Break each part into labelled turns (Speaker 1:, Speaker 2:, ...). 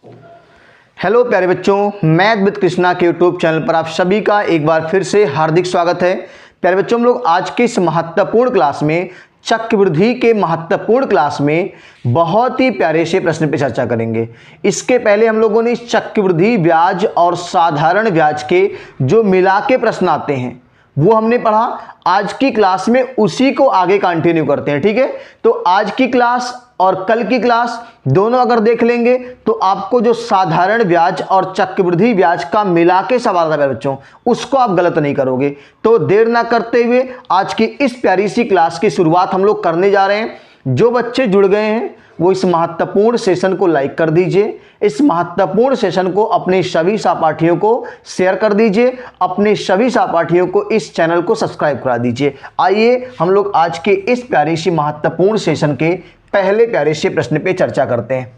Speaker 1: Hello प्यारे बच्चों, math with Krishna के यूट्यूब चैनल पर आप सभी का एक बार फिर से हार्दिक स्वागत है। प्यारे बच्चों, हम लोग आज के इस महत्वपूर्ण क्लास में चक्रवृद्धि के महत्वपूर्ण क्लास में बहुत ही प्यारे से प्रश्न पे चर्चा करेंगे। इसके पहले हम लोगों ने इस चक्रवृद्धि ब्याज और साधारण ब्याज के जो मिला के प्रश्न आते हैं वो हमने पढ़ा। आज की क्लास में उसी को आगे कंटिन्यू करते हैं, ठीक है। तो आज की क्लास और कल की क्लास दोनों अगर देख लेंगे तो आपको जो साधारण ब्याज और चक्रवृद्धि ब्याज का मिला के सवाल था बच्चों, उसको आप गलत नहीं करोगे। तो देर ना करते हुए आज की इस प्यारी सी क्लास की शुरुआत हम लोग करने जा रहे हैं। जो बच्चे जुड़ गए हैं वो इस महत्वपूर्ण सेशन को लाइक कर दीजिए, इस महत्वपूर्ण सेशन को अपने सभी सहपाठियों को शेयर कर दीजिए, अपने सभी सहपाठियों को इस चैनल को सब्सक्राइब करा दीजिए। आइए हम लोग आज के इस प्यारी सी महत्वपूर्ण सेशन के पहले प्यारे से प्रश्न पे चर्चा करते हैं।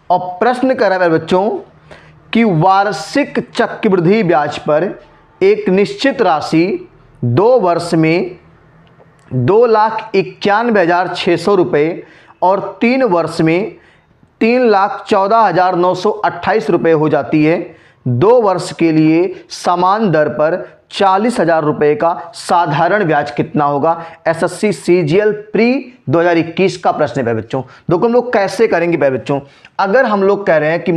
Speaker 1: और प्रश्न कर रहा है बच्चों कि वार्षिक चक्रवृद्धि ब्याज पर एक निश्चित राशि 2 वर्ष में 2,91,600 रुपये और 3 वर्ष में 3,14,928 रुपये हो जाती है। 2 वर्ष के लिए समान दर पर 40,000 रुपये का साधारण ब्याज कितना होगा? एसएससी सीजीएल प्री 2021 का प्रश्न है बच्चों। देखो हम लोग कैसे करेंगे बच्चों। अगर हम लोग कह रहे हैं कि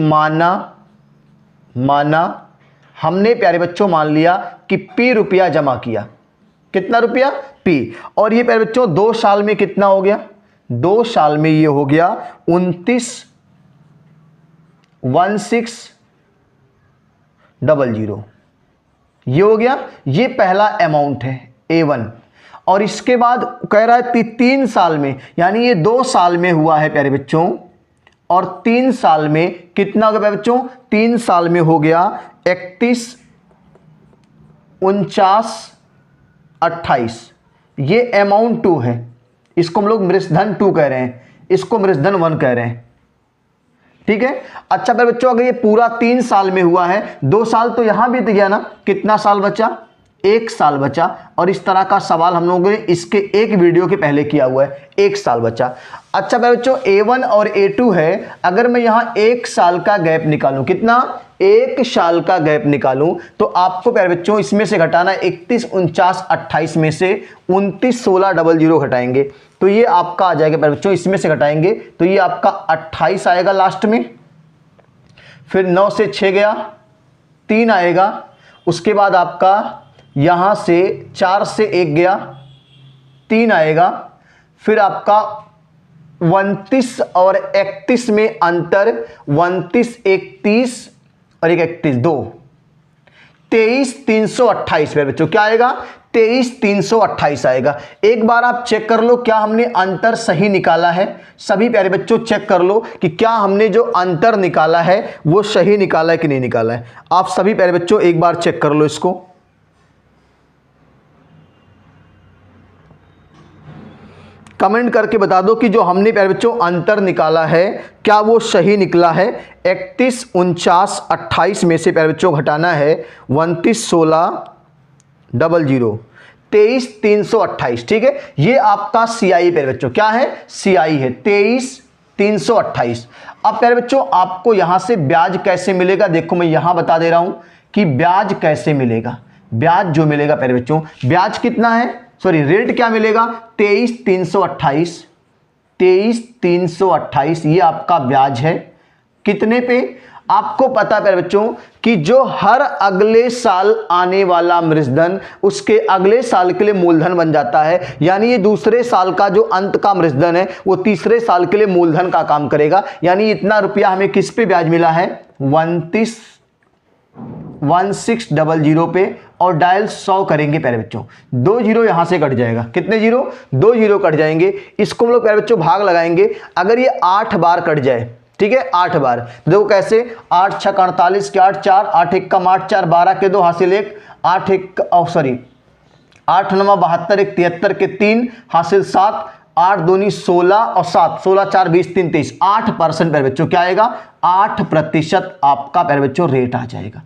Speaker 1: माना हमने प्यारे बच्चों मान लिया कि P रुपया जमा किया, कितना रुपया? P। और ये प्यारे बच्चों 2 साल में कितना हो गया? 2 साल में ये हो गया 29,1600। ये हो गया, ये पहला अमाउंट है A1। और इसके बाद कह रहा है 3 साल में, यानी ये 2 साल में हुआ है प्यारे बच्चों, और 3 साल में कितना हो गया बच्चों? 3 साल में हो गया 31, 49, 28। ये अमाउंट 2 है, इसको हम लोग मृषधन 2 कह रहे हैं, इसको मृषधन 1 कह रहे हैं, ठीक है। अच्छा मेरे बच्चों, अगर ये पूरा 3 साल में हुआ है, 2 साल तो यहां बीत गया ना, कितना साल बचा? 1 साल बचा। और इस तरह का सवाल हम लोगों ने इसके एक वीडियो के पहले किया हुआ है, 1 साल बचा। अच्छा मेरे बच्चों, A1 और A2 है, अगर मैं यहां 1 साल का गैप निकालूं, कितना? 1 साल का गैप निकालूं, तो आपको प्यारे बच्चों इसमें से घटाना 31, 49, 28 में से 29, 16 00 घटाएंगे तो ये आपका आ जाएगा प्यारे बच्चों, इसमें से घटाएंगे तो ये आपका 28 आएगा लास्ट में। फिर 9 से 6 गया, 3 आएगा। उसके बाद आपका यहां से 4 से 1 गया, 3 आएगा। फिर आपका 29 और 31 में अंतर, 29, 31 और 31, 2, 23,328 पे बच्चों क्या आएगा? 23,328 आएगा। एक बार आप चेक कर लो क्या हमने अंतर सही निकाला है। सभी प्यारे बच्चों चेक कर लो कि क्या हमने जो अंतर निकाला है वो सही निकाला है कि नहीं निकाला है। आप सभी प्यारे बच्चों एक बार चेक कर लो इसको। कमेंट करके बता दो कि जो हमने प्यारे बच्चों अंतर निकाला है क्या वो सही निकला है। 31, 49, 28 में से प्यारे बच्चों घटाना है 29, 16 00, 23,328, ठीक है। ये आपका CI प्यारे बच्चों क्या है? CI है 23,328। अब प्यारे बच्चों आपको यहां से ब्याज कैसे मिलेगा, देखो मैं यहां बता दे रहा हूं कि ब्याज कैसे मिलेगा। ब्याज जो मिलेगा प्यारे बच्चों, ब्याज कितना है, सॉरी रेट क्या मिलेगा? 23,328, 23,328 ये आपका ब्याज है। कितने पे? आपको पता है प्यारे बच्चों कि जो हर अगले साल आने वाला मृषधन उसके अगले साल के लिए मूलधन बन जाता है। यानी ये दूसरे साल का जो अंत का मृषधन है वो तीसरे साल के लिए मूलधन का काम करेगा। यानी इतना रुपया हमें किस पे ब्याज मिला है? 1600 पे। और डायल 100 करेंगे प्यारे बच्चों, 2 जीरो यहां से कट जाएगा। कितने जीरो? 2 जीरो कट जाएंगे। इसको हम लोग प्यारे बच्चों भाग लगाएंगे। अगर ये 8 बार कट जाए, ठीक है, 8 बार, देखो कैसे? 8 6 48 के 8 4, 8 1 का 8 4, 12 के 2 हासिल 1, 8 1 सॉरी 8 9 72, 1 73 के 3 हासिल 7, 8 दूनी 16 और 7, 16 4 20 3 23, 8% प्यारे बच्चों क्या आएगा? 8% आपका प्यारे बच्चों रेट आ जाएगा।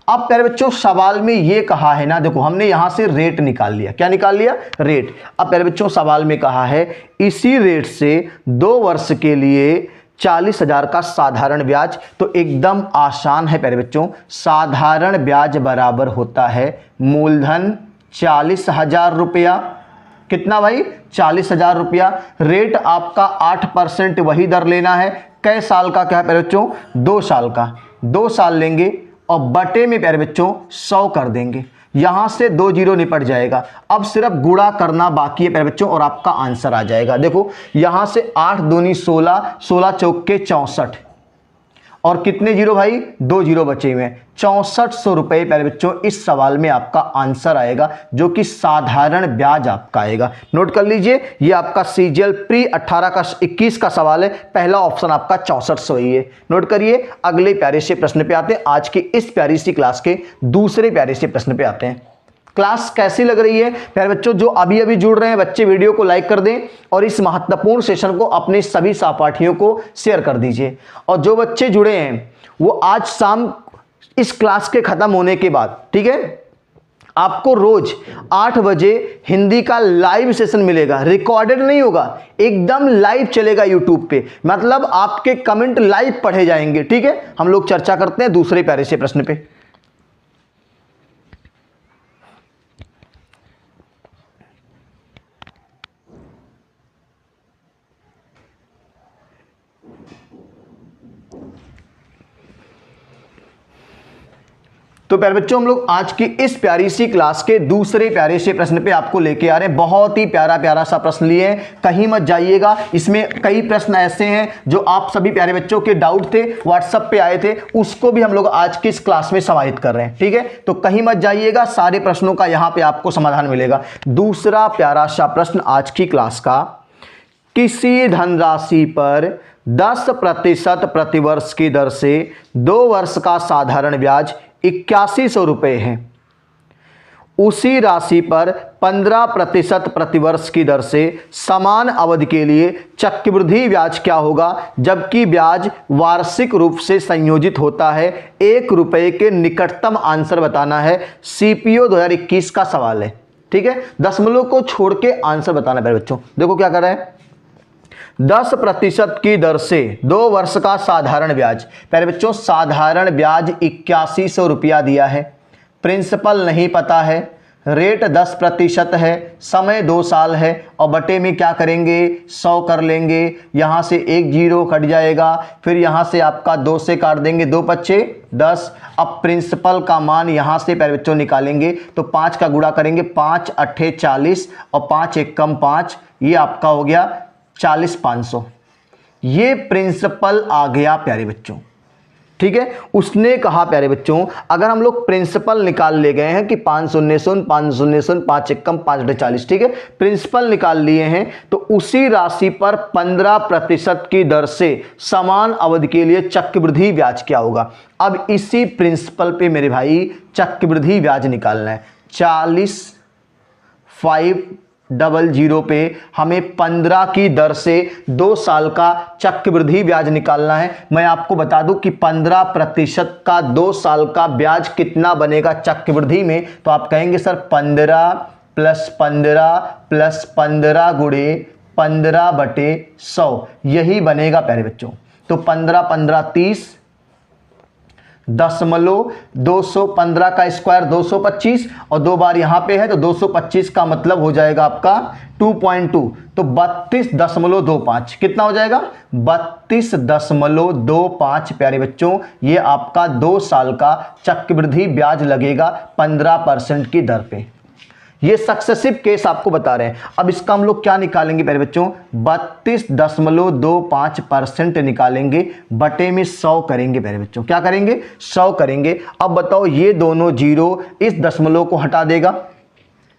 Speaker 1: अब प्यारे बच्चों सवाल में ये कहा है ना, देखो हमने यहां से रेट निकाल लिया। क्या निकाल लिया? रेट। अब प्यारे बच्चों सवाल में कहा है इसी रेट से 2 वर्ष के लिए 40,000 का साधारण ब्याज। तो एकदम आसान है प्यारे बच्चों, साधारण ब्याज बराबर होता है मूलधन 40,000 रुपया। कितना भाई? 40,000 रुपया। रेट आपका 8% वही दर लेना है। कै साल का क्या है प्यारे बच्चों? 2 साल का। 2 साल लेंगे और बटे में प्यारे बच्चों 100 कर देंगे। यहां से 2 जीरो निपट जाएगा। अब सिर्फ गुणा करना बाकी है प्यारे बच्चों और आपका आंसर आ जाएगा। देखो यहां से 8 दूनी 16, 16 चौके 64 और कितने जीरो भाई? 2 जीरो बचे हुए हैं। 6400 रुपये प्यारे बच्चों इस सवाल में आपका आंसर आएगा, जो कि साधारण ब्याज आपका आएगा। नोट कर लीजिए, ये आपका सीजीएल प्री 18 का 21 का सवाल है। पहला ऑप्शन आपका 6400 ही है। नोट करिए। अगले प्यारे से प्रश्न पे आते हैं। आज की इस प्यारी सी क्लास के दूसरे प्यारे से प्रश्न पे आते हैं। क्लास कैसी लग रही है प्यारे बच्चों? जो अभी अभी जुड़ रहे हैं बच्चे, वीडियो को लाइक कर दें और इस महत्वपूर्ण सेशन को अपने सभी सहपाठियों को शेयर कर दीजिए। और जो बच्चे जुड़े हैं वो आज शाम इस क्लास के खत्म होने के बाद, ठीक है, आपको रोज 8 बजे हिंदी का लाइव सेशन मिलेगा। रिकॉर्डेड नहीं होगा, एकदम लाइव चलेगा यूट्यूब पे। मतलब आपके कमेंट लाइव पढ़े जाएंगे। ठीक है, हम लोग चर्चा करते हैं दूसरे प्यारे से प्रश्न पे। तो प्यारे बच्चों, हम लोग आज की इस प्यारी सी क्लास के दूसरे प्यारे से प्रश्न पे आपको लेके आ रहे हैं। बहुत ही प्यारा प्यारा सा प्रश्न लिए हैं, कहीं मत जाइएगा। इसमें कई प्रश्न ऐसे हैं जो आप सभी प्यारे बच्चों के डाउट थे, व्हाट्सएप पे आए थे, उसको भी हम लोग आज की इस क्लास में समाहित कर रहे हैं। ठीक है, तो कहीं मत जाइएगा, सारे प्रश्नों का यहाँ पे आपको समाधान मिलेगा। दूसरा प्यारा सा प्रश्न आज की क्लास का, किसी धनराशि पर 10% प्रतिवर्ष की दर से 2 वर्ष का साधारण ब्याज 8100 रुपये है। उसी राशि पर 15% प्रतिवर्ष की दर से समान अवधि के लिए चक्रवृद्धि ब्याज क्या होगा, जबकि ब्याज वार्षिक रूप से संयोजित होता है। 1 रुपये के निकटतम आंसर बताना है। सीपीओ 2021 का सवाल है। ठीक है, दशमलव को छोड़ के आंसर बताना है बच्चों। देखो क्या कर रहा है, 10% की दर से 2 वर्ष का साधारण ब्याज। प्यारे बच्चों, साधारण ब्याज 8100 रुपया दिया है। प्रिंसिपल नहीं पता है, रेट 10% है, समय 2 साल है और बटे में क्या करेंगे? 100 कर लेंगे। यहाँ से 1 जीरो कट जाएगा, फिर यहाँ से आपका 2 से काट देंगे, 2 पच्चे 10। अब प्रिंसिपल का मान यहाँ से प्यारे बच्चों निकालेंगे तो 5 का गुणा करेंगे, 5 अट्ठे 40 और 5 एक कम 5, ये आपका हो गया 40,500। ये प्रिंसिपल आ गया प्यारे बच्चों। ठीक है, उसने कहा प्यारे बच्चों, अगर हम लोग प्रिंसिपल निकाल ले गए हैं कि 500 500 5 एक कम 5 अट्ठे 40, ठीक है, प्रिंसिपल निकाल लिए हैं तो उसी राशि पर 15% की दर से समान अवधि के लिए चक्रवृद्धि ब्याज क्या होगा। अब इसी प्रिंसिपल पे मेरे भाई चक्रवृद्धि ब्याज निकालना है। 40,500 पे हमें 15 की दर से 2 साल का चक्रवृद्धि ब्याज निकालना है। मैं आपको बता दूं कि 15% का 2 साल का ब्याज कितना बनेगा चक्रवृद्धि में, तो आप कहेंगे सर 15 + 15 + 15 गुणे 15 बटे 100, यही बनेगा प्यारे बच्चों। तो 15 15 30 दशमलव 215 का स्क्वायर 225 और 2 बार यहां पे है तो 225 का मतलब हो जाएगा आपका 2.2, तो 32.25। कितना हो जाएगा? 32.25 प्यारे बच्चों, ये आपका 2 साल का चक्रवृद्धि ब्याज लगेगा 15% की दर पे। ये सक्सेसिव केस आपको बता रहे हैं। अब इसका हम लोग क्या निकालेंगे प्यारे बच्चों? 32.25% निकालेंगे, बटे में 100 करेंगे प्यारे बच्चों। क्या करेंगे? 100 करेंगे। अब बताओ, ये दोनों जीरो इस दशमलव को हटा देगा।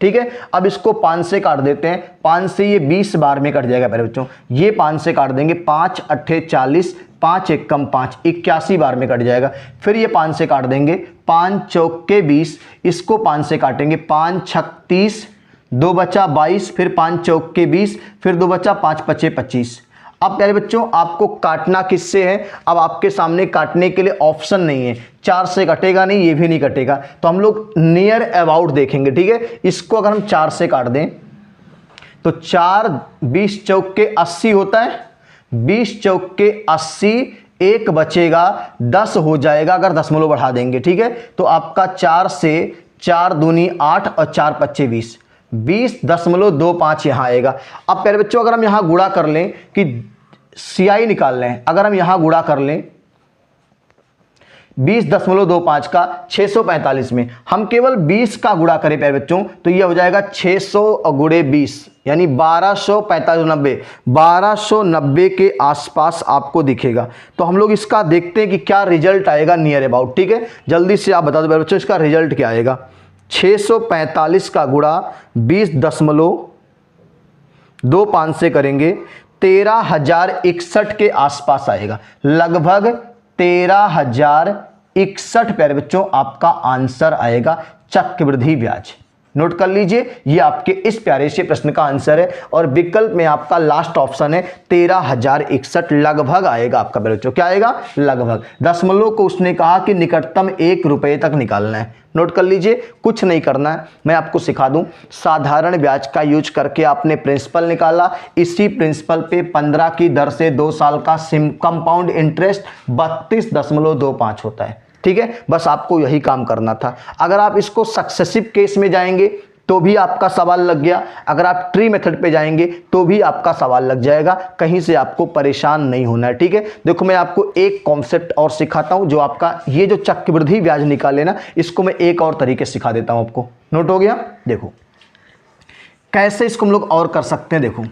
Speaker 1: ठीक है, अब इसको 5 से काट देते हैं। 5 से ये 20 बार में कट जाएगा प्यारे बच्चों। ये 5 से काट देंगे, 5 अट्ठे 40, 5 एक कम 5, 81 बार में कट जाएगा। फिर ये 5 से काट देंगे, 5 चौके 20, इसको 5 से काटेंगे, 5 छक 30, 2 बचा 22, फिर 5 चौके 20, फिर 2 बचा 5 पचे 25। अब प्यारे बच्चों, आपको काटना किससे है? अब आपके सामने काटने के लिए ऑप्शन नहीं है। 4 से कटेगा नहीं, ये भी नहीं कटेगा, तो हम लोग नियर अबाउट देखेंगे। ठीक है, इसको अगर हम 4 से काट दें तो 4 20 चौके 80 होता है, 20 चौके 80, एक बचेगा, 10 हो जाएगा अगर दशमलव बढ़ा देंगे, ठीक है। तो आपका 4 से 4 दूनी 8 और 4 पच्चे 20, 20.25 यहाँ आएगा। अब प्यारे बच्चों अगर हम यहाँ गुणा कर लें कि CI निकाल लें, अगर हम यहाँ गुणा कर लें 20.25 का 645 में, हम केवल 20 का गुणा करें प्यारे बच्चों तो ये हो जाएगा 600 गुणे 20 यानी 1290 के आसपास आपको दिखेगा। तो हम लोग इसका देखते हैं कि क्या रिजल्ट आएगा नियर अबाउट, ठीक है। जल्दी से आप बता दो प्यारे बच्चों इसका रिजल्ट क्या आएगा। 645 का गुणा 20.25 से करेंगे 13,061 के आसपास आएगा, लगभग 13,061 प्यारे बच्चों आपका आंसर आएगा चक्रवृद्धि ब्याज। नोट कर लीजिए, ये आपके इस प्यारे से प्रश्न का आंसर है और विकल्प में आपका लास्ट ऑप्शन है 13,061 लगभग आएगा आपका प्यारे बच्चों। क्या आएगा? लगभग। दशमलव को उसने कहा कि निकटतम 1 रुपये तक निकालना है। नोट कर लीजिए, कुछ नहीं करना है, मैं आपको सिखा दूं। साधारण ब्याज का यूज करके आपने प्रिंसिपल निकाला, इसी प्रिंसिपल पे 15 की दर से 2 साल का कंपाउंड इंटरेस्ट 32.25 होता है, ठीक है। बस आपको यही काम करना था। अगर आप इसको सक्सेसिव केस में जाएंगे तो भी आपका सवाल लग गया, अगर आप ट्री मेथड पे जाएंगे तो भी आपका सवाल लग जाएगा, कहीं से आपको परेशान नहीं होना है, ठीक है। देखो मैं आपको एक कॉन्सेप्ट और सिखाता हूं, जो आपका ये जो चक्रवृद्धि ब्याज निकाले ना, इसको मैं एक और तरीके से सिखा देता हूं आपको। नोट हो गया? देखो कैसे इसको हम लोग और कर सकते हैं। देखो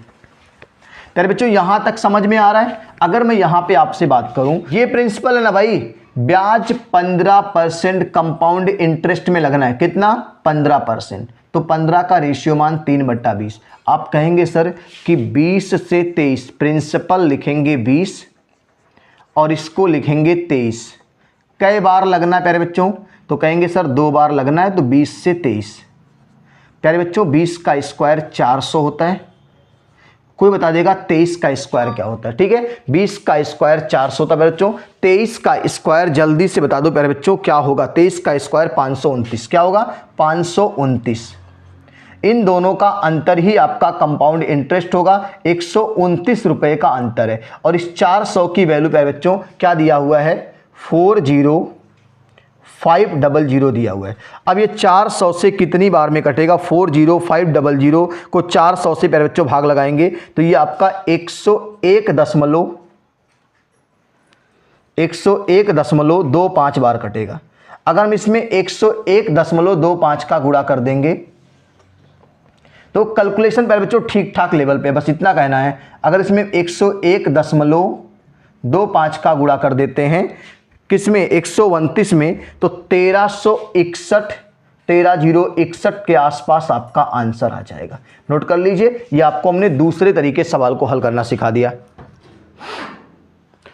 Speaker 1: तेरे बच्चों यहां तक समझ में आ रहा है। अगर मैं यहां पे आपसे बात करूं, ये प्रिंसिपल है ना भाई, ब्याज 15% कंपाउंड इंटरेस्ट में लगना है। कितना? 15%। तो 15 का रेशियो मान 3/20। आप कहेंगे सर कि 20 से 23, प्रिंसिपल लिखेंगे 20 और इसको लिखेंगे 23। कई बार लगना है प्यारे बच्चों? तो कहेंगे सर 2 बार लगना है, तो 20 से 23। प्यारे बच्चों 20 का स्क्वायर 400 होता है। कोई बता देगा 23 का स्क्वायर क्या होता है? ठीक है, 20 का स्क्वायर 400 होता है प्यारे बच्चों। 23 का स्क्वायर जल्दी से बता दो प्यारे बच्चों क्या होगा? 23 का स्क्वायर 529। क्या होगा? 529। इन दोनों का अंतर ही आपका कंपाउंड इंटरेस्ट होगा, 129 रुपए का अंतर है। और इस 400 की वैल्यू प्यारे बच्चों क्या दिया हुआ है? 40500 दिया हुआ है। अब ये 400 से कितनी बार में कटेगा? 40500 को 400 से प्यारे बच्चों भाग लगाएंगे तो ये आपका 101.25 बार कटेगा। अगर हम इसमें 101.25 का गुणा कर देंगे तो कैलकुलेशन प्यारे बच्चों ठीक ठाक लेवल पे, बस इतना कहना है। अगर इसमें 101.25 का गुणा कर देते हैं किसमें? 129 में, तो 1361 के आसपास आपका आंसर आ जाएगा। नोट कर लीजिए, ये आपको हमने दूसरे तरीके सवाल को हल करना सिखा दिया।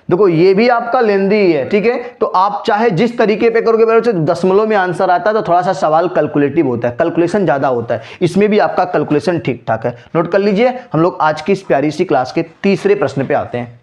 Speaker 1: देखो ये भी आपका लेंदी ही है, ठीक है। तो आप चाहे जिस तरीके पे करोगे, बच्चों दशमलव में आंसर आता है तो थोड़ा सा सवाल कैलकुलेटिव होता है, कैलकुलेशन ज़्यादा होता है। इसमें भी आपका कैलकुलेशन ठीक ठाक है। नोट कर लीजिए, हम लोग आज की इस प्यारी सी क्लास के तीसरे प्रश्न पे आते हैं।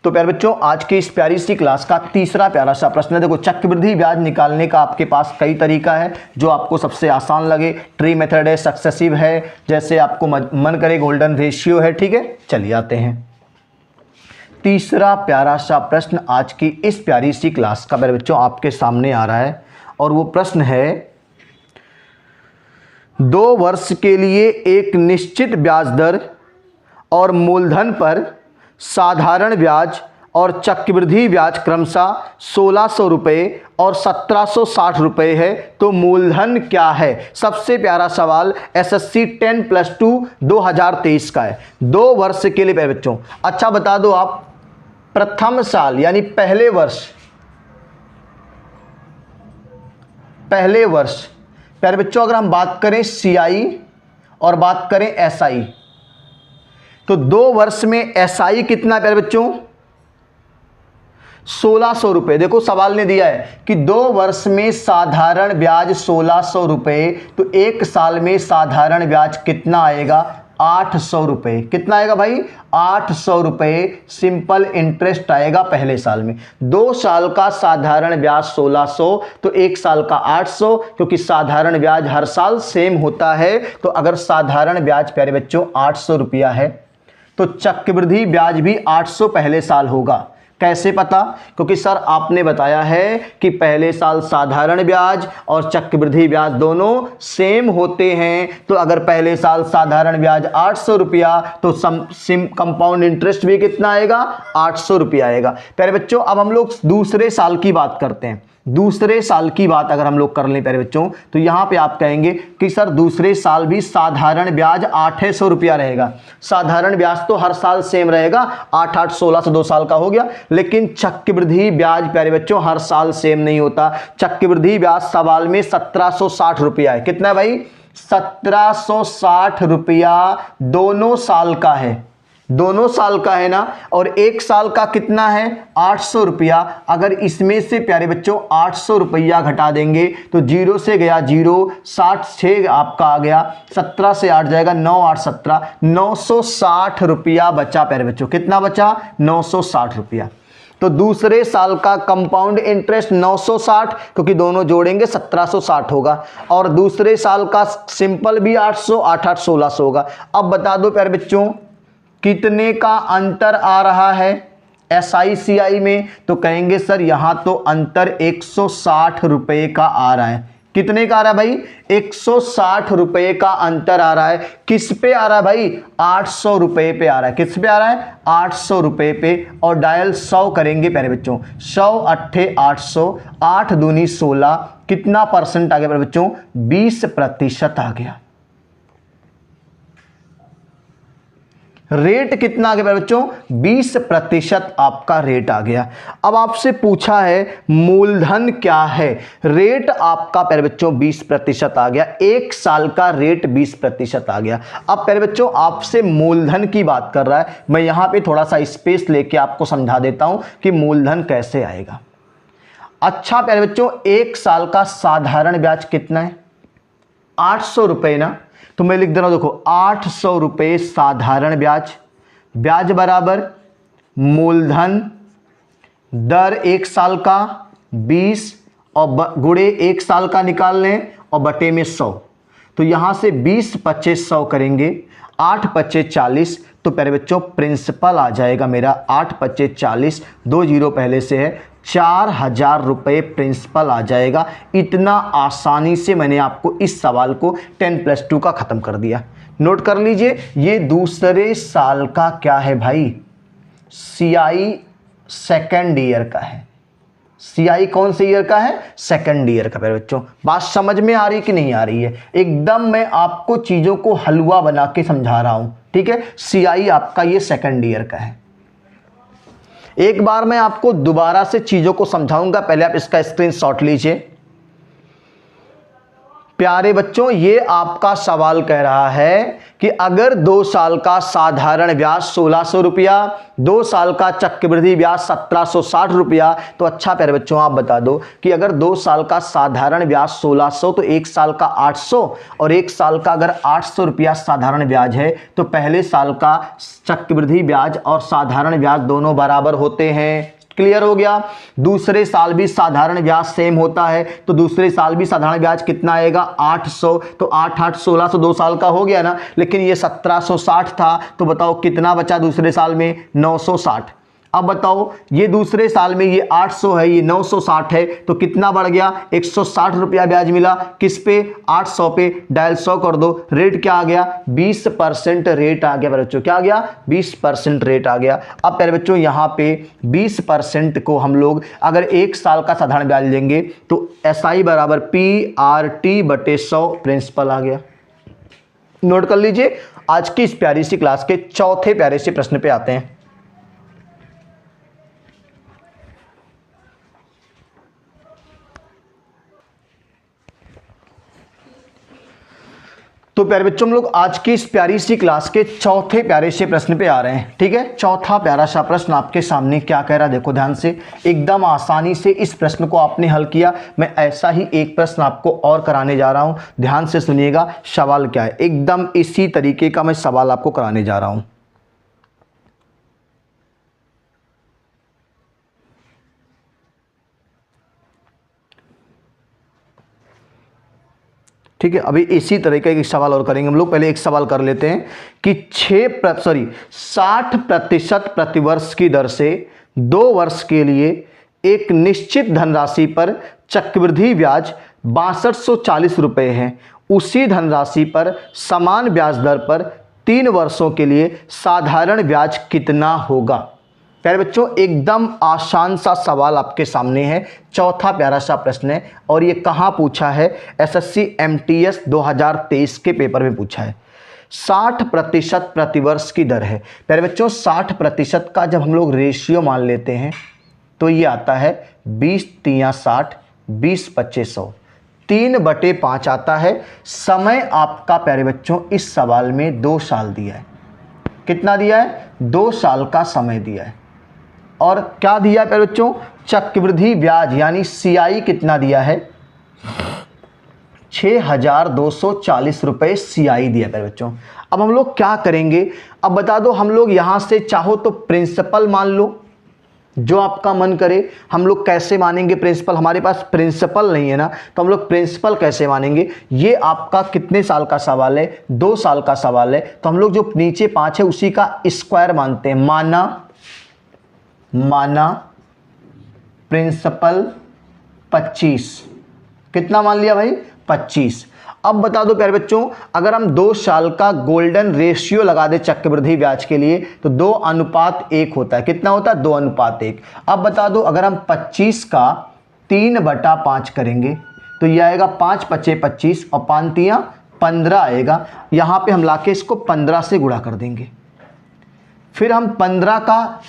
Speaker 1: तो प्यारे बच्चों आज की इस प्यारी सी क्लास का तीसरा प्यारा सा प्रश्न है। देखो चक्रवृद्धि ब्याज निकालने का आपके पास कई तरीका है, जो आपको सबसे आसान लगे। ट्री मेथड है, सक्सेसिव है, जैसे आपको मन करे गोल्डन रेशियो है, ठीक है। चलिए आते हैं तीसरा प्यारा सा प्रश्न आज की इस प्यारी सी क्लास का प्यारे बच्चों आपके सामने आ रहा है। और वो प्रश्न है 2 वर्ष के लिए एक निश्चित ब्याज दर और मूलधन पर साधारण ब्याज और चक्रवृद्धि ब्याज क्रमशः 1600 रुपये और 1760 रुपये है, तो मूलधन क्या है? सबसे प्यारा सवाल SSC 10+2 2023 का है। 2 वर्ष के लिए प्यारे बच्चों। अच्छा बता दो आप, प्रथम साल यानी पहले वर्ष प्यारे बच्चों अगर हम बात करें CI और बात करें SI, तो 2 वर्ष में SI कितना प्यारे बच्चों? 1600 रुपये। देखो सवाल ने दिया है कि 2 वर्ष में साधारण ब्याज 1600 रुपये, तो 1 साल में साधारण ब्याज कितना आएगा? 800 रुपये। कितना आएगा भाई? 800 रुपये सिंपल इंटरेस्ट आएगा पहले साल में। 2 साल का साधारण ब्याज 1600, तो 1 साल का 800, क्योंकि साधारण ब्याज हर साल सेम होता है। तो अगर साधारण ब्याज प्यारे बच्चों 800 रुपया है तो चक्रवृद्धि ब्याज भी 800 पहले साल होगा। कैसे पता? क्योंकि सर आपने बताया है कि पहले साल साधारण ब्याज और चक्रवृद्धि ब्याज दोनों सेम होते हैं। तो अगर पहले साल साधारण ब्याज 800 रुपया तो कंपाउंड इंटरेस्ट भी कितना आएगा? 800 रुपया आएगा। प्यारे बच्चों अब हम लोग दूसरे साल की बात करते हैं। दूसरे साल की बात अगर हम लोग कर लें प्यारे बच्चों, तो यहां पे आप कहेंगे कि सर दूसरे साल भी साधारण ब्याज 800 रुपया रहेगा। साधारण ब्याज तो हर साल सेम रहेगा, 8 8 16 से 2 साल का हो गया। लेकिन चक्रवृद्धि ब्याज प्यारे बच्चों हर साल सेम नहीं होता। चक्रवृद्धि ब्याज सवाल में 1760 रुपया है। कितना है भाई? 1760 रुपया दोनों साल का है। दोनों साल का है ना। और 1 साल का कितना है? 800 रुपया। अगर इसमें से प्यारे बच्चों 800 रुपया घटा देंगे तो 0 से गया 0, 66 आपका आ गया, 17 से 8 जाएगा, 9 8 17, 960 रुपया बचा प्यारे बच्चों। कितना बचा? 960 रुपया। तो दूसरे साल का कंपाउंड इंटरेस्ट 960, क्योंकि दोनों जोड़ेंगे 1760 होगा। और दूसरे साल का सिंपल भी 800, 8 8 1600 होगा। अब बता दो प्यारे बच्चों कितने का अंतर आ रहा है SICI में? तो कहेंगे सर यहां तो अंतर 160 रुपए का आ रहा है। कितने का आ रहा है भाई? 160 रुपए का अंतर आ रहा है। किस पे आ रहा है भाई? 800 रुपए पे आ रहा है। किस पे आ रहा है? 800 रुपए पे। और डायल 100 करेंगे प्यारे बच्चों। 100 अट्ठे 800, 8 दूनी 16, कितना परसेंट आ गया प्यारे बच्चों? 20% आ गया। रेट कितना आ गया बच्चों? 20% आपका रेट आ गया। अब आपसे पूछा है मूलधन क्या है? रेट आपका प्यारे बच्चों 20% आ गया। 1 साल का रेट 20% आ गया। अब प्यारे बच्चों आपसे मूलधन की बात कर रहा है। मैं यहां पे थोड़ा सा स्पेस लेके आपको समझा देता हूं कि मूलधन कैसे आएगा। अच्छा प्यारे बच्चों 1 साल का साधारण ब्याज कितना है? 800 रुपए ना। तो मैं लिख दे रहा हूं देखो 800 रुपए साधारण ब्याज। ब्याज बराबर मूलधन दर 1 साल का 20 और गुणे 1 साल का निकाल लें और बटे में 100। तो यहां से 20 25 100 करेंगे, 8 25 40। तो प्यारे बच्चों प्रिंसिपल आ जाएगा मेरा 8 25 40, 2 जीरो पहले से है, 4000 रुपये प्रिंसिपल आ जाएगा। इतना आसानी से मैंने आपको इस सवाल को 10+2 का खत्म कर दिया। नोट कर लीजिए ये दूसरे साल का क्या है भाई? CI सेकेंड ईयर का है। CI कौन से ईयर का है? सेकेंड ईयर का। प्यारे बच्चों बात समझ में आ रही कि नहीं आ रही है? एकदम मैं आपको चीजों को हलवा बना के समझा रहा हूं, ठीक है। CI आपका ये सेकेंड ईयर का है। एक बार मैं आपको दोबारा से चीजों को समझाऊंगा, पहले आप इसका स्क्रीनशॉट लीजिए। प्यारे बच्चों ये आपका सवाल कह रहा है कि अगर 2 साल का साधारण ब्याज 1600 रुपया, 2 साल का चक्रवृद्धि ब्याज 1760 रुपया। तो अच्छा प्यारे बच्चों आप बता दो कि अगर 2 साल का साधारण ब्याज 1600 तो 1 साल का 800, और 1 साल का अगर 800 रुपया साधारण ब्याज है तो पहले साल का चक्रवृद्धि ब्याज और साधारण ब्याज दोनों बराबर होते हैं। क्लियर हो गया? दूसरे साल भी साधारण ब्याज सेम होता है, तो दूसरे साल भी साधारण ब्याज कितना आएगा? 800। तो 8 8 16 से 2 साल का हो गया ना। लेकिन ये 1760 था, तो बताओ कितना बचा दूसरे साल में? 960। अब बताओ ये दूसरे साल में ये 800 है, ये 960 है, तो कितना बढ़ गया? 160 रुपया ब्याज मिला। किस पे? 800 पे। डायल 100 कर दो। रेट क्या आ गया? 20% रेट आ गया बच्चों। क्या आ गया? 20% रेट आ गया। अब प्यारे बच्चों यहाँ पे 20% को हम लोग अगर 1 साल का साधारण ब्याज लेंगे तो SI बराबर PRT बटे 100 प्रिंसिपल आ गया। नोट कर लीजिए। आज की इस प्यारी सी क्लास के चौथे प्यारे से प्रश्न पे आते हैं। तो प्यारे बच्चों हम लोग आज की इस प्यारी सी क्लास के चौथे प्यारे से प्रश्न पे आ रहे हैं। ठीक है, चौथा प्यारा सा प्रश्न आपके सामने क्या कह रहा है, देखो ध्यान से। एकदम आसानी से इस प्रश्न को आपने हल किया। मैं ऐसा ही एक प्रश्न आपको और कराने जा रहा हूं, ध्यान से सुनिएगा। सवाल क्या है, एकदम इसी तरीके का मैं सवाल आपको कराने जा रहा हूं। ठीक है, अभी इसी तरह का एक सवाल और करेंगे हम लोग। पहले एक सवाल कर लेते हैं कि 60% प्रतिवर्ष की दर से 2 वर्ष के लिए एक निश्चित धनराशि पर चक्रवृद्धि ब्याज 6240 रुपये है। उसी धनराशि पर समान ब्याज दर पर 3 वर्षों के लिए साधारण ब्याज कितना होगा। प्यारे बच्चों एकदम आसान सा सवाल आपके सामने है, चौथा प्यारा सा प्रश्न है। और ये कहाँ पूछा है, एसएससी एमटीएस 2023 के पेपर में पूछा है। 60% प्रतिवर्ष की दर है। प्यारे बच्चों 60% का जब हम लोग रेशियो मान लेते हैं तो ये आता है 20 3 60 20 25 100, 3/5 आता है। समय आपका प्यारे बच्चों इस सवाल में 2 साल दिया है। कितना दिया है, 2 साल का समय दिया है। और क्या दिया है प्यारे बच्चों, चक्रवृद्धि ब्याज यानी सीआई कितना दिया है, 6240 रुपये सीआई दिया प्यारे बच्चों। अब हम लोग क्या करेंगे, अब बता दो, हम लोग यहां से चाहो तो प्रिंसिपल मान लो, जो आपका मन करे। हम लोग कैसे मानेंगे प्रिंसिपल, हमारे पास प्रिंसिपल नहीं है ना, तो हम लोग प्रिंसिपल कैसे मानेंगे। ये आपका कितने साल का सवाल है, 2 साल का सवाल है। तो हम लोग जो नीचे 5 है उसी का स्क्वायर मानते हैं। माना प्रिंसिपल 25, कितना मान लिया भाई, 25। अब बता दो प्यारे बच्चों, अगर हम 2 साल का गोल्डन रेशियो लगा दे चक्रवृद्धि ब्याज के लिए तो 2:1 होता है। कितना होता है, 2:1। अब बता दो, अगर हम 25 का 3/5 करेंगे तो यह आएगा 5 × 5 = 25 और 5 × 3 = 15 आएगा। यहां पे हम लाके इसको 15 से गुणा कर देंगे। फिर हम 15 का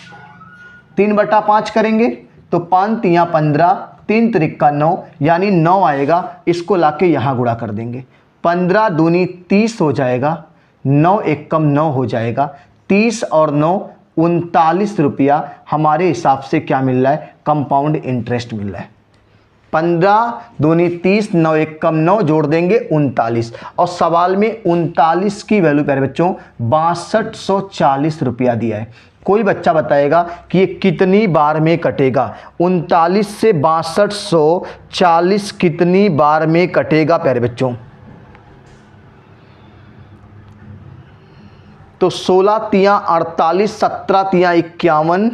Speaker 1: 3/5 करेंगे तो 5 × 3 = 15, 3 × 3 = 9 यानी 9 आएगा। इसको लाके यहाँ गुणा कर देंगे। 15 दूनी 30 हो जाएगा, 9 एकम 9 हो जाएगा। 30 और 9 39 रुपया हमारे हिसाब से क्या मिल रहा है, कंपाउंड इंटरेस्ट मिल रहा है। 15 दूनी 30, 9 एकम 9 जोड़ देंगे 39। और सवाल में 39 की वैल्यू प्यारे बच्चों 6240 रुपया दिया है। कोई बच्चा बताएगा कि ये कितनी बार में कटेगा, 39 से 6240 कितनी बार में कटेगा प्यारे बच्चों। तो 16 × 3 = 48, 17 × 3 = 51,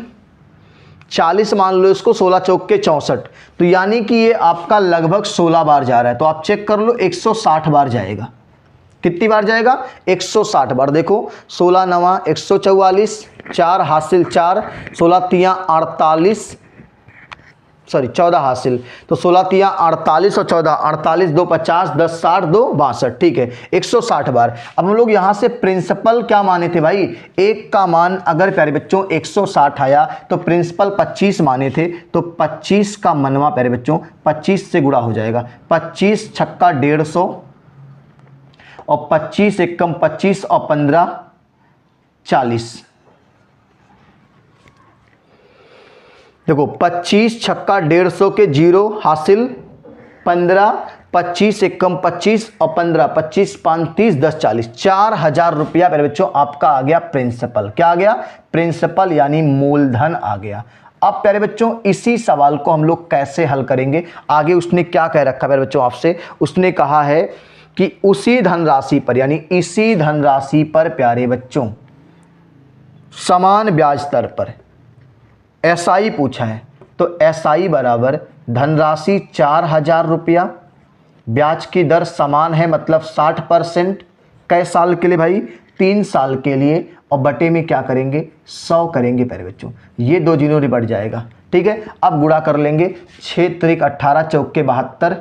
Speaker 1: 40 मान लो इसको, 16 चौक के 64। तो यानी कि ये आपका लगभग 16 बार जा रहा है। तो आप चेक कर लो, 160 बार जाएगा। कितनी बार जाएगा, 160 बार। देखो 16 × 9 = 144, 4 हासिल 4, 16 × 3 = 48, सॉरी 14 हासिल। तो 16 × 3 = 48 और 14 48, 2 50, 10 60, 2 62। ठीक है, 160 बार। अब हम लोग यहाँ से प्रिंसिपल क्या माने थे भाई, एक का मान अगर प्यारे बच्चों 160 आया तो प्रिंसिपल 25 माने थे। तो 25 का मनवा प्यारे बच्चों 25 से गुणा हो जाएगा। 25 × 6 = 150 और 25 एकम 25 और 15 40। देखो 25 × 6 = 150 के 0 हासिल 15, 25 एकम 25 और 15 25 5 30 10 40, 4000 रुपया प्यारे बच्चों आपका आ गया प्रिंसिपल। क्या आ गया, प्रिंसिपल यानी मूलधन आ गया। अब प्यारे बच्चों इसी सवाल को हम लोग कैसे हल करेंगे, आगे उसने क्या कह रखा प्यारे बच्चों आपसे, उसने कहा है कि उसी धनराशि पर यानी इसी धनराशि पर प्यारे बच्चों समान ब्याज दर पर एसआई पूछा है। तो एसआई बराबर धनराशि 4000 रुपया, ब्याज की दर समान है मतलब 60%। कै साल के लिए भाई, 3 साल के लिए। और बटे में क्या करेंगे, 100 करेंगे प्यारे बच्चों। ये 2 जीरो निपट जाएगा। ठीक है, अब गुणा कर लेंगे। 6 × 18, चौक के 72,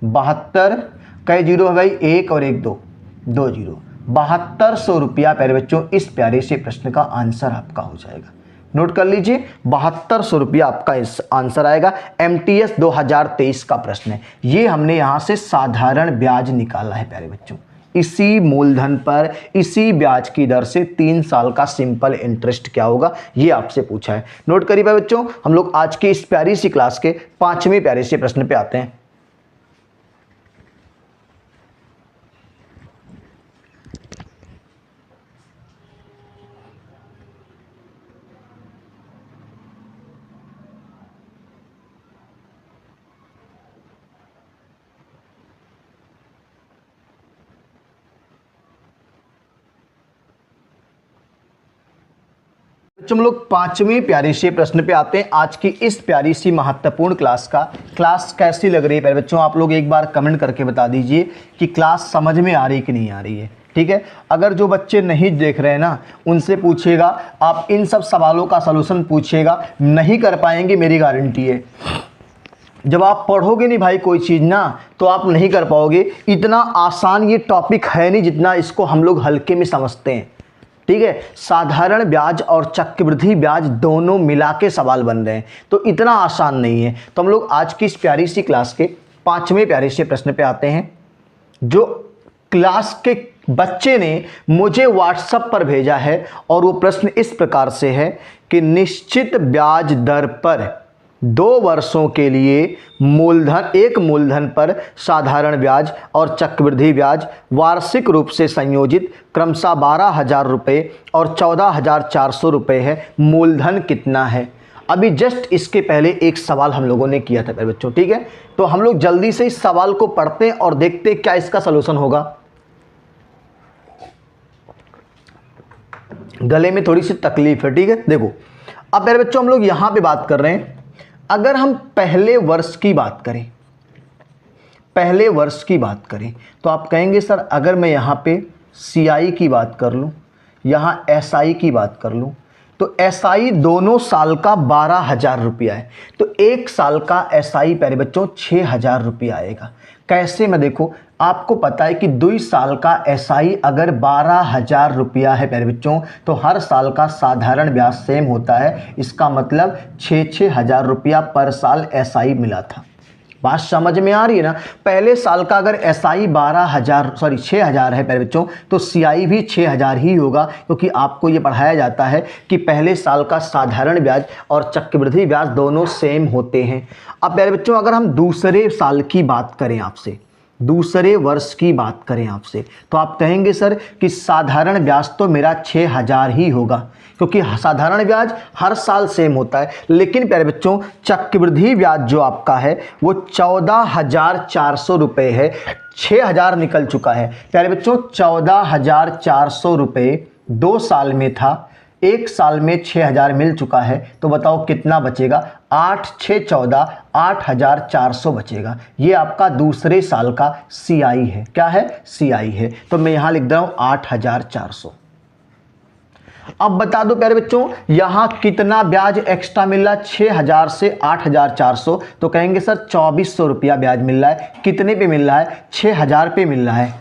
Speaker 1: 72 कई जीरो है भाई, 1 और 1 2 जीरो। 7200 रुपया प्यारे बच्चों इस प्यारे से प्रश्न का आंसर आपका हो जाएगा। नोट कर लीजिए, 7200 रुपया आपका इस आंसर आएगा। MTS 2023 का प्रश्न है। ये हमने यहाँ से साधारण ब्याज निकाला है प्यारे बच्चों। इसी मूलधन पर इसी ब्याज की दर से 3 साल का सिंपल इंटरेस्ट क्या होगा, ये आपसे पूछा है। नोट करिए प्यारे बच्चों, हम लोग आज की इस प्यारी सी क्लास के 5वें प्यारे से प्रश्न पे आते हैं। हम लोग 5वें प्यारी से प्रश्न पे आते हैं आज की इस प्यारी सी महत्वपूर्ण क्लास का। क्लास कैसी लग रही है प्यारे बच्चों, आप लोग एक बार कमेंट करके बता दीजिए कि क्लास समझ में आ रही कि नहीं आ रही है। ठीक है, अगर जो बच्चे नहीं देख रहे हैं ना, उनसे पूछिएगा, आप इन सब सवालों का सलूशन पूछिएगा, नहीं कर पाएंगे मेरी गारंटी है। जब आप पढ़ोगे नहीं भाई कोई चीज़ ना, तो आप नहीं कर पाओगे। इतना आसान ये टॉपिक है नहीं जितना इसको हम लोग हल्के में समझते हैं। ठीक है, साधारण ब्याज और चक्रवृद्धि ब्याज दोनों मिला के सवाल बन रहे हैं, तो इतना आसान नहीं है। तो हम लोग आज की इस प्यारी सी क्लास के 5वें प्यारे से प्रश्न पे आते हैं, जो क्लास के बच्चे ने मुझे व्हाट्सएप पर भेजा है। और वो प्रश्न इस प्रकार से है कि निश्चित ब्याज दर पर 2 वर्षों के लिए एक मूलधन पर साधारण ब्याज और चक्रवृद्धि ब्याज वार्षिक रूप से संयोजित क्रमशः 12,000 रुपये और 14,400 रुपये है। मूलधन कितना है? अभी जस्ट इसके पहले एक सवाल हम लोगों ने किया था मेरे बच्चों। ठीक है, तो हम लोग जल्दी से इस सवाल को पढ़ते हैं और देखते हैं क्या इसका सलूशन होगा। गले में थोड़ी सी तकलीफ है। ठीक है, देखो अब मेरे बच्चों हम लोग यहाँ पे बात कर रहे हैं। अगर हम पहले वर्ष की बात करें तो आप कहेंगे सर अगर मैं यहाँ पे CI की बात कर लूँ, यहाँ SI की बात कर लूँ, तो SI दोनों साल का 12,000 रुपया है, तो 1 साल का SI प्यारे बच्चों 6,000 रुपया आएगा। कैसे में देखो, आपको पता है कि 2 साल का SI अगर 12,000 रुपया है प्यारे बच्चों, तो हर साल का साधारण ब्याज सेम होता है। इसका मतलब 6,000 रुपया पर साल SI मिला था। बात समझ में आ रही है ना? पहले साल का अगर SI 6,000 है प्यारे बच्चों, तो CI भी 6,000 ही होगा, क्योंकि आपको ये पढ़ाया जाता है कि पहले साल का साधारण ब्याज और चक्रवृद्धि ब्याज दोनों सेम होते हैं। अब प्यारे बच्चों अगर हम दूसरे साल की बात करें आपसे, दूसरे वर्ष की बात करें आपसे, तो आप कहेंगे सर कि साधारण ब्याज तो मेरा 6,000 ही होगा, क्योंकि साधारण ब्याज हर साल सेम होता है। लेकिन प्यारे बच्चों चक्रवृद्धि ब्याज जो आपका है वो 14,400 रुपये है। 6,000 निकल चुका है प्यारे बच्चों। 14,400 रुपये 2 साल में था, 1 साल में 6,000 मिल चुका है, तो बताओ कितना बचेगा? 8 6 14, 8,400 बचेगा। ये आपका दूसरे साल का CI है। क्या है? CI है। तो मैं यहाँ लिख रहा हूँ 8,400। अब बता दो प्यारे बच्चों यहाँ कितना ब्याज एक्स्ट्रा मिल रहा है? 6,000 से 8,400, तो कहेंगे सर 2,400 रुपया ब्याज मिल रहा है। कितने पे मिल रहा है? 6,000 पे मिल रहा है।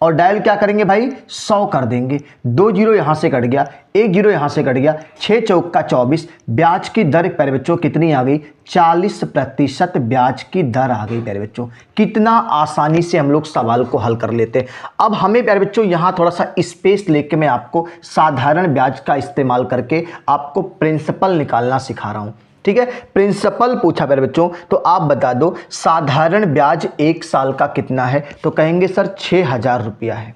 Speaker 1: और डायल क्या करेंगे भाई? 100 कर देंगे। 2 जीरो यहाँ से कट गया, 1 जीरो यहाँ से कट गया, 6 चौक का 24। ब्याज की दर प्यारे बच्चों कितनी आ गई? 40% ब्याज की दर आ गई प्यारे बच्चों। कितना आसानी से हम लोग सवाल को हल कर लेते हैं। अब हमें प्यारे बच्चों यहाँ थोड़ा सा स्पेस लेके मैं आपको साधारण ब्याज का इस्तेमाल करके आपको प्रिंसिपल निकालना सिखा रहा हूँ। ठीक है, प्रिंसिपल पूछा प्यारे बच्चों, तो आप बता दो साधारण ब्याज 1 साल का कितना है? तो कहेंगे सर 6,000 रुपया है।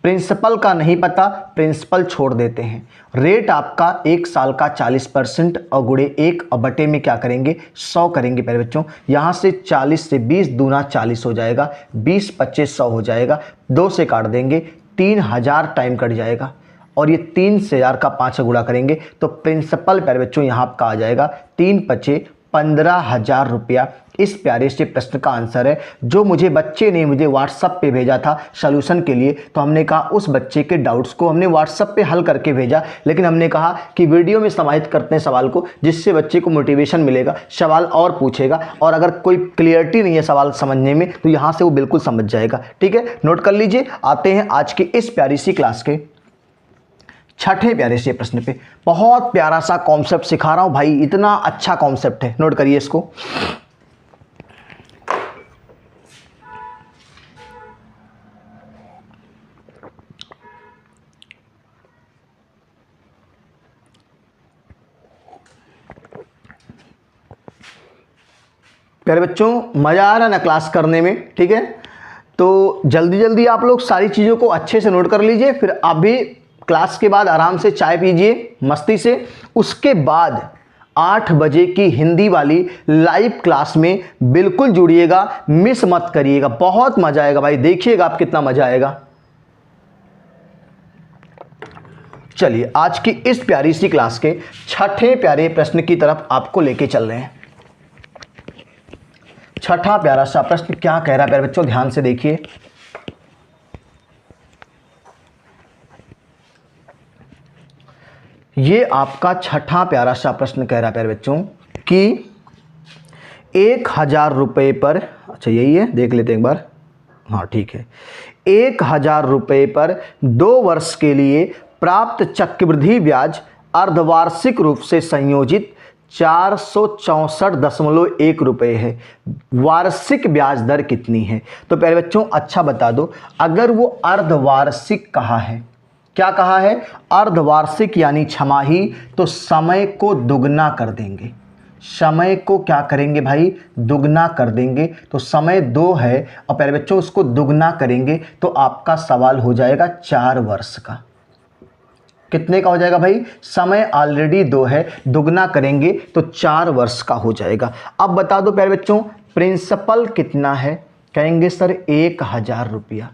Speaker 1: प्रिंसिपल का नहीं पता, प्रिंसिपल छोड़ देते हैं। रेट आपका 1 साल का 40% और गुणे 1 और बटे में क्या करेंगे? 100 करेंगे प्यारे बच्चों। यहाँ से 40 से 20 दूना 40 हो जाएगा, 20 25 100 हो जाएगा। 2 से काट देंगे, 3,000 टाइम कट जाएगा, और ये 3,000 का 5 गुणा करेंगे तो प्रिंसिपल प्यारे बच्चों यहाँ आपका आ जाएगा 3 पचे 15,000 रुपया। इस प्यारे से प्रश्न का आंसर है, जो मुझे बच्चे ने मुझे व्हाट्सएप पे भेजा था सॉल्यूशन के लिए। तो हमने कहा उस बच्चे के डाउट्स को हमने व्हाट्सएप पे हल करके भेजा, लेकिन हमने कहा कि वीडियो में समाहित करते हैं सवाल को, जिससे बच्चे को मोटिवेशन मिलेगा, सवाल और पूछेगा, और अगर कोई क्लियरिटी नहीं है सवाल समझने में तो यहाँ से वो बिल्कुल समझ जाएगा। ठीक है, नोट कर लीजिए। आते हैं आज की इस प्यारी सी क्लास के छठे प्यारे से प्रश्न पे। बहुत प्यारा सा कॉन्सेप्ट सिखा रहा हूं भाई, इतना अच्छा कॉन्सेप्ट है, नोट करिए इसको। प्यारे बच्चों, मज़ा आ रहा ना क्लास करने में, ठीक है? तो जल्दी जल्दी आप लोग सारी चीज़ों को अच्छे से नोट कर लीजिए, फिर आप भी क्लास के बाद आराम से चाय पीजिए मस्ती से। उसके बाद 8 बजे की हिंदी वाली लाइव क्लास में बिल्कुल जुड़िएगा, मिस मत करिएगा, बहुत मज़ा आएगा भाई, देखिएगा आप कितना मज़ा आएगा। चलिए आज की इस प्यारी सी क्लास के छठे प्यारे प्रश्न की तरफ आपको लेके चल रहे हैं। छठा प्यारा सा प्रश्न क्या कह रहा है प्यारे बच्चों, ध्यान से देखिए। ये आपका छठा प्यारा सा प्रश्न कह रहा है प्यारे बच्चों कि 1000 रुपये पर, अच्छा यही है, देख लेते हैं एक बार, हाँ ठीक है, 1000 रुपये पर 2 वर्ष के लिए प्राप्त चक्रवृद्धि ब्याज अर्धवार्षिक रूप से संयोजित 464.1 रुपये है। वार्षिक ब्याज दर कितनी है? तो प्यारे बच्चों अच्छा बता दो, अगर वो अर्धवार्षिक कहा है, क्या कहा है? अर्धवार्षिक यानी छमाही, तो समय को दुगना कर देंगे। समय को क्या करेंगे भाई? दुगना कर देंगे। तो समय 2 है और प्यारे बच्चों उसको दुगना करेंगे तो आपका सवाल हो जाएगा 4 वर्ष का। कितने का हो जाएगा भाई? समय ऑलरेडी 2 है, दुगना करेंगे तो 4 वर्ष का हो जाएगा। अब बता दो प्यारे बच्चों प्रिंसिपल कितना है? कहेंगे सर 1000 रुपया।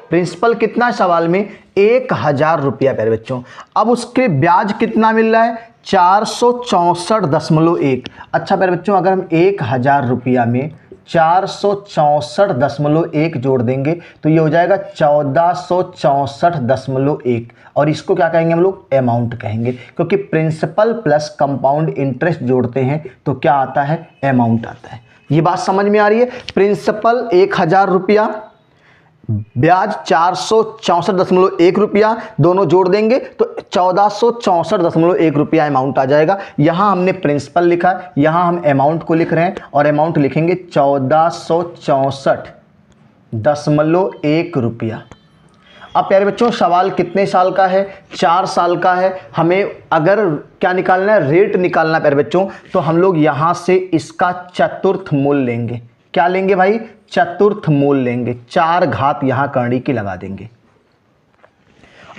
Speaker 1: प्रिंसिपल कितना सवाल में? 1000 रुपया प्यारे बच्चों। अब उसके ब्याज कितना मिल रहा है? 464.1। अच्छा प्यारे बच्चों अगर हम 1000 रुपया में 464.1 जोड़ देंगे तो ये हो जाएगा 1464.1 और इसको क्या कहेंगे हम लोग? अमाउंट कहेंगे, क्योंकि प्रिंसिपल प्लस कंपाउंड इंटरेस्ट जोड़ते हैं तो क्या आता है? अमाउंट आता है। ये बात समझ में आ रही है? प्रिंसिपल 1000 रुपया, ब्याज 464.1 रुपया, दोनों जोड़ देंगे तो 1464.1 रुपया अमाउंट आ जाएगा। यहाँ हमने प्रिंसिपल लिखा, यहाँ हम अमाउंट को लिख रहे हैं और अमाउंट लिखेंगे 1464.1 रुपया। अब प्यारे बच्चों सवाल कितने साल का है? 4 साल का है। हमें अगर क्या निकालना है? रेट निकालना है प्यारे बच्चों, तो हम लोग यहाँ से इसका चतुर्थ मूल लेंगे। क्या लेंगे भाई? चतुर्थ मूल लेंगे। 4 घात यहां करणी की लगा देंगे।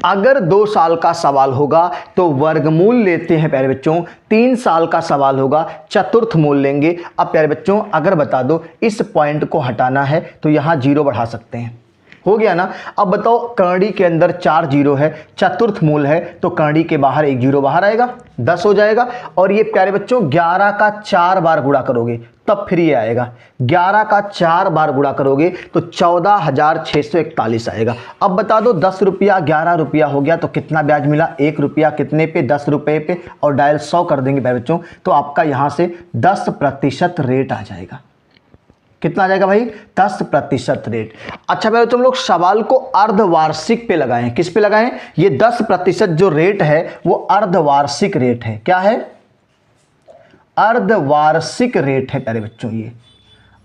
Speaker 1: अगर 2 साल का सवाल होगा तो वर्गमूल लेते हैं प्यारे बच्चों। 3 साल का सवाल होगा चतुर्थ मूल लेंगे। अब प्यारे बच्चों अगर बता दो इस पॉइंट को हटाना है तो यहां 0 बढ़ा सकते हैं। हो गया ना? अब बताओ करणी के अंदर 4 0 है, चतुर्थ मूल है तो करणी के बाहर 1 0 बाहर आएगा, 10 हो जाएगा। और ये प्यारे बच्चों 11 का 4 बार गुणा करोगे तब फिर ये आएगा। 11 का 4 बार गुणा करोगे तो 14,641 आएगा। अब बता दो 10 रुपया 11 रुपया हो गया तो कितना ब्याज मिला? 1 रुपया कितने पे? 10 रुपये पे, और डायल 100 कर देंगे प्यारे बच्चों तो आपका यहाँ से 10% रेट आ जाएगा। कितना आ जाएगा भाई? 10% रेट। अच्छा प्यारे बच्चों हम लोग सवाल को अर्धवार्षिक पे लगाएं। किस पे लगाएं? ये 10% जो रेट है वो अर्धवार्षिक रेट है। क्या है? अर्धवार्षिक रेट है प्यारे बच्चों ये।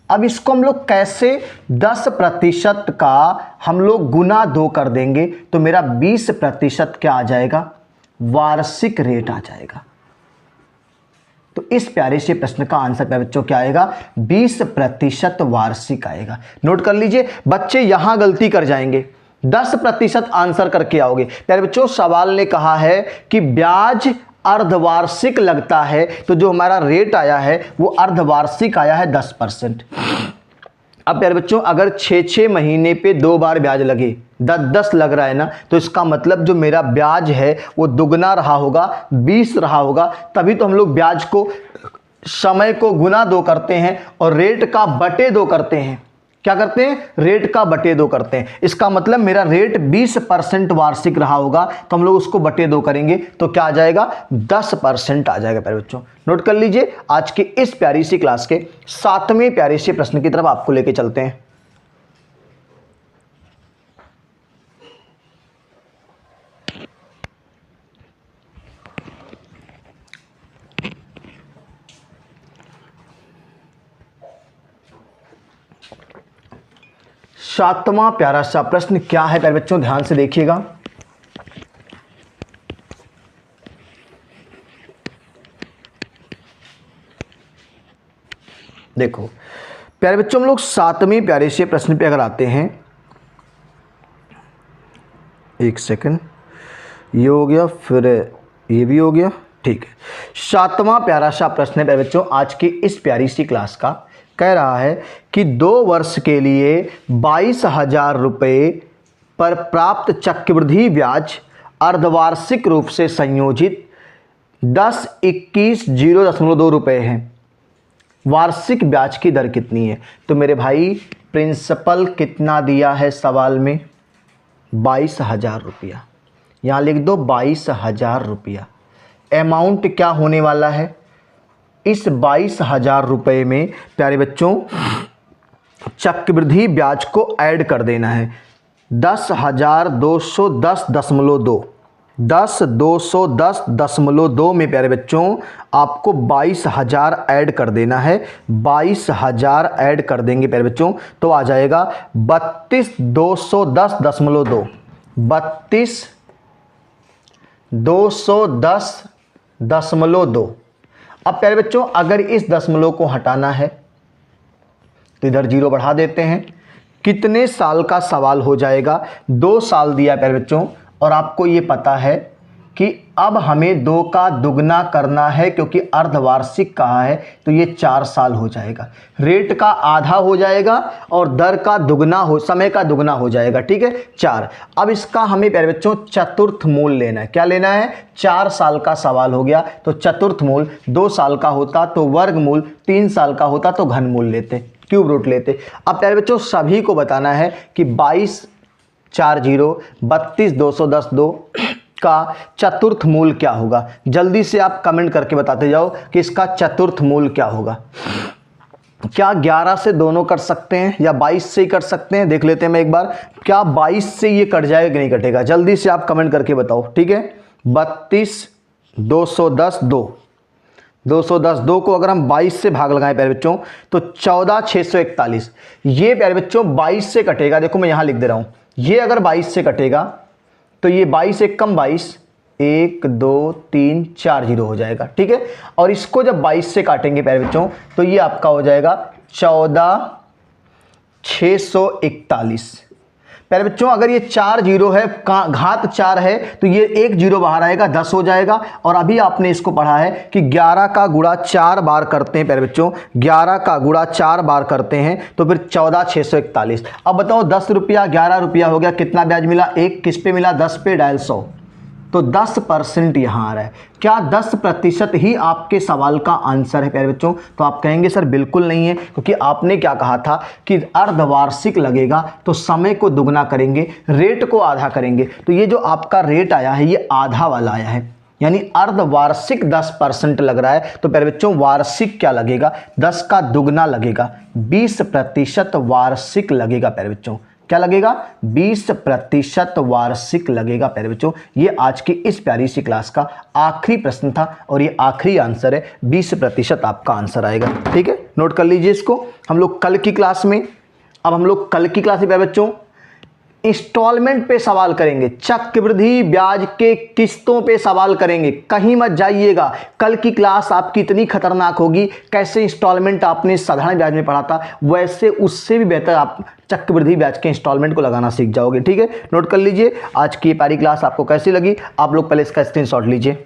Speaker 1: अब इसको हम लोग कैसे 10% का हम लोग गुना 2 कर देंगे तो मेरा 20% क्या आ जाएगा? वार्षिक रेट आ जाएगा। तो इस प्यारे से प्रश्न का आंसर प्यारे बच्चों क्या आएगा? 20% वार्षिक आएगा। नोट कर लीजिए, बच्चे यहां गलती कर जाएंगे, 10% आंसर करके आओगे। प्यारे बच्चों सवाल ने कहा है कि ब्याज अर्धवार्षिक लगता है तो जो हमारा रेट आया है वो अर्धवार्षिक आया है 10%। अब प्यारे बच्चों अगर 6 महीने पे 2 बार ब्याज लगे, 10 लग रहा है ना, तो इसका मतलब जो मेरा ब्याज है वो दुगना रहा होगा, 20 रहा होगा। तभी तो हम लोग ब्याज को, समय को गुना 2 करते हैं और रेट का बटे 2 करते हैं। क्या करते हैं? रेट का बटे 2 करते हैं। इसका मतलब मेरा रेट 20% वार्षिक रहा होगा तो हम लोग उसको बटे 2 करेंगे तो क्या आ जाएगा? 10% आ जाएगा प्यारे बच्चों। नोट कर लीजिए, आज की इस प्यारी सी क्लास के 7वें प्यारे से प्रश्न की तरफ आपको लेके चलते हैं। सातवां प्यारा सा प्रश्न क्या है प्यारे बच्चों, ध्यान से देखिएगा। देखो प्यारे बच्चों, हम लोग सातवें प्यारे से प्रश्न पे अगर आते हैं, एक सेकंड, ये हो गया, फिर ये भी हो गया, ठीक है। सातवां प्यारा सा प्रश्न है प्यारे बच्चों आज की इस प्यारी सी क्लास का। कह रहा है कि 2 वर्ष के लिए 22,000 रुपये पर प्राप्त चक्रवृद्धि ब्याज अर्धवार्षिक रूप से संयोजित 10, 21, 0.2 रुपये है। वार्षिक ब्याज की दर कितनी है? तो मेरे भाई प्रिंसिपल कितना दिया है सवाल में? 22,000 रुपया। यहाँ लिख दो 22,000 रुपया। अमाउंट क्या होने वाला है? इस 22,000 रुपये में प्यारे बच्चों चक्रवृद्धि ब्याज को ऐड कर देना है। 10,210.2 10,210.2 में प्यारे बच्चों आपको 22,000 ऐड कर देना है। 22,000 ऐड कर देंगे प्यारे बच्चों तो आ जाएगा 32,210.2 32,210.2। अब प्यारे बच्चों अगर इस दशमलव को हटाना है तो इधर 0 बढ़ा देते हैं। कितने साल का सवाल हो जाएगा? 2 साल दिया प्यारे बच्चों, और आपको ये पता है कि अब हमें 2 का दुगना करना है क्योंकि अर्धवार्षिक कहा है, तो ये 4 साल हो जाएगा। रेट का आधा हो जाएगा और दर का दुगना हो, समय का दुगना हो जाएगा, ठीक है 4। अब इसका हमें प्यारे बच्चों चतुर्थ मूल लेना है। क्या लेना है? 4 साल का सवाल हो गया तो चतुर्थ मूल, 2 साल का होता तो वर्गमूल, 3 साल का होता तो घनमूल लेते, क्यूब रूट लेते। अब प्यारे बच्चों सभी को बताना है कि 32,210.2 का चतुर्थ मूल क्या होगा। जल्दी से आप कमेंट करके बताते जाओ कि इसका चतुर्थ मूल क्या होगा। क्या 11 से दोनों कर सकते हैं या 22 से ही कर सकते हैं? देख लेते हैं मैं एक बार, क्या 22 से ये कट जाएगा कि नहीं कटेगा? जल्दी से आप कमेंट करके बताओ, ठीक है। 32,210.2 को अगर हम 22 से भाग लगाएं प्यारे बच्चों तो 14,641। ये प्यारे बच्चों 22 से कटेगा। देखो मैं यहां लिख दे रहा हूं, ये अगर 22 से कटेगा तो ये 22 एक कम 22, 1 2 3 4 0 हो जाएगा, ठीक है। और इसको जब 22 से काटेंगे प्यारे बच्चों तो ये आपका हो जाएगा 14,641। प्यारे बच्चों अगर ये 4 0 है, घात 4 है तो ये 1 0 बाहर आएगा, 10 हो जाएगा। और अभी आपने इसको पढ़ा है कि 11 का गुणा 4 बार करते हैं प्यारे बच्चों, 11 का गुणा 4 बार करते हैं तो फिर 14,641। अब बताओ 10 रुपया 11 रुपया हो गया, कितना ब्याज मिला? 1 किस पे मिला? 10 पे डायल 100, तो 10% यहाँ आ रहा है। क्या 10% ही आपके सवाल का आंसर है प्यारे बच्चों? तो आप कहेंगे सर बिल्कुल नहीं है, क्योंकि आपने क्या कहा था कि अर्धवार्षिक लगेगा तो समय को दुगना करेंगे, रेट को आधा करेंगे। तो ये जो आपका रेट आया है ये आधा वाला आया है, यानी अर्धवार्षिक 10% लग रहा है। तो प्यारे बच्चों वार्षिक क्या लगेगा? 10 का दुगना लगेगा, 20% वार्षिक लगेगा प्यारे बच्चों। क्या लगेगा? 20% वार्षिक लगेगा प्यारे बच्चों। ये आज की इस प्यारी सी क्लास का आखिरी प्रश्न था और ये आखिरी आंसर है, 20% आपका आंसर आएगा, ठीक है। नोट कर लीजिए इसको। हम लोग कल की क्लास में प्यारे बच्चों इंस्टॉलमेंट पे सवाल करेंगे, चक्रवृद्धि ब्याज के किस्तों पे सवाल करेंगे। कहीं मत जाइएगा, कल की क्लास आपकी इतनी खतरनाक होगी। कैसे इंस्टॉलमेंट आपने साधारण ब्याज में पढ़ा था, वैसे उससे भी बेहतर आप चक्रवृद्धि ब्याज के इंस्टॉलमेंट को लगाना सीख जाओगे, ठीक है। नोट कर लीजिए आज की प्यारी क्लास आपको कैसी लगी। आप लोग पहले इसका स्क्रीनशॉट लीजिए।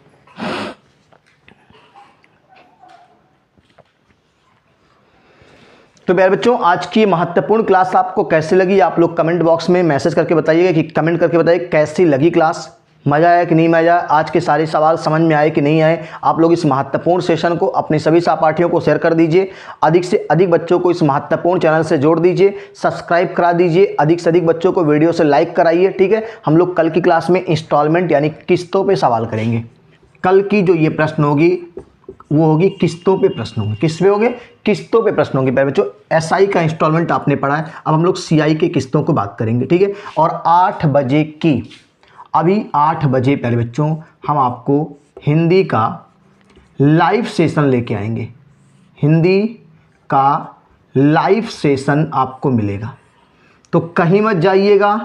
Speaker 1: तो प्यारे बच्चों आज की महत्वपूर्ण क्लास आपको कैसी लगी, आप लोग कमेंट बॉक्स में मैसेज करके बताइएगा कि कमेंट करके बताइए कैसी लगी क्लास, मज़ा आया कि नहीं मज़ा आया, आज के सारे सवाल समझ में आए कि नहीं आए। आप लोग इस महत्वपूर्ण सेशन को अपने सभी सहपाठियों को शेयर कर दीजिए, अधिक से अधिक बच्चों को इस महत्वपूर्ण चैनल से जोड़ दीजिए, सब्सक्राइब करा दीजिए, अधिक से अधिक बच्चों को वीडियो से लाइक कराइए, ठीक है। हम लोग कल की क्लास में इंस्टॉलमेंट यानी किस्तों पर सवाल करेंगे। कल की जो ये प्रश्न होगी वो होगी किस्तों पे प्रश्न होंगे। किस पे होंगे? किस्तों पे प्रश्न होंगे प्यारे बच्चों। एसआई का इंस्टॉलमेंट आपने पढ़ा है, अब हम लोग सीआई के किस्तों को बात करेंगे, ठीक है। और 8 बजे की, अभी 8 बजे प्यारे बच्चों हम आपको हिंदी का लाइव सेशन लेके आएंगे। हिंदी का लाइव सेशन आपको मिलेगा। तो कहीं मत जाइएगा।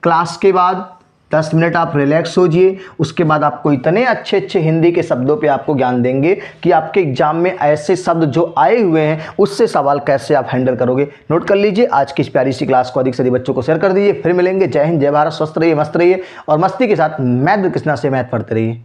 Speaker 1: क्लास के बाद 10 मिनट आप रिलैक्स होजिए, उसके बाद आपको इतने अच्छे अच्छे हिंदी के शब्दों पे आपको ज्ञान देंगे कि आपके एग्जाम में ऐसे शब्द जो आए हुए हैं उससे सवाल कैसे आप हैंडल करोगे। नोट कर लीजिए। आज की इस प्यारी सी क्लास को अधिक से अधिक बच्चों को शेयर कर दीजिए। फिर मिलेंगे। जय हिंद, जय भारत, स्वस्थ रहिए, मस्त रहिए और मस्ती के साथ मैथ विद कृष्णा से मैथ पढ़ते रहिए।